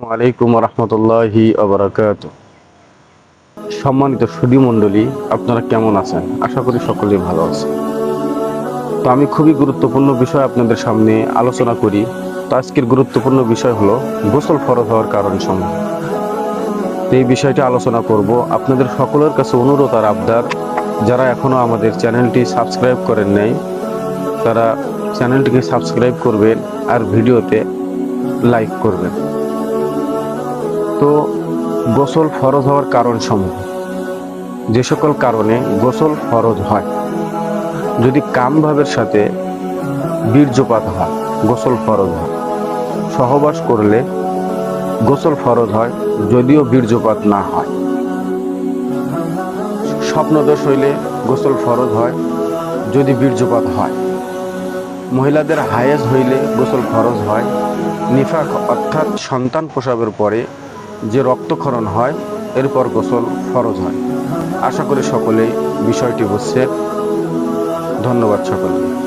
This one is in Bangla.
ওয়ালাইকুম রহমতুল্লাহি ওয়া সম্মানিত সুধী মণ্ডলী, আপনারা কেমন আছেন? আশা করি সকলেই ভালো আছেন। তো আমি খুবই গুরুত্বপূর্ণ বিষয় আপনাদের সামনে আলোচনা করি। তো আজকের গুরুত্বপূর্ণ বিষয় হলো গোসল ফরজ হওয়ার কারণ সমূহ। এই বিষয়টি আলোচনা করব। আপনাদের সকলের কাছে অনুরোধ আর আবদার, যারা এখনো আমাদের চ্যানেলটি সাবস্ক্রাইব করেন নাই তারা চ্যানেলটিকে সাবস্ক্রাইব করবেন আর ভিডিওতে লাইক করবেন। তো গোসল ফরজ হওয়ার কারণ সমূহ। যে সকল কারণে গোসল ফরজ হয়: যদি কামভাবের সাথে বীর্যপাত হয়, গোসল ফরজ হয়। সহবাস করলে গোসল ফরজ হয়, যদিও বীর্যপাত না হয়। স্বপ্নদোষ হইলে গোসল ফরজ হয়, যদি বীর্যপাত হয়। মহিলাদের হায়েজ হইলে গোসল ফরজ হয়। নিফাক অর্থাৎ সন্তান প্রসবের পরে যে রক্তক্ষরণ হয়, এরপর গোসল ফরজ হয়। আশা করি সকলেই বিষয়টি বুঝছে। ধন্যবাদ সকলকে।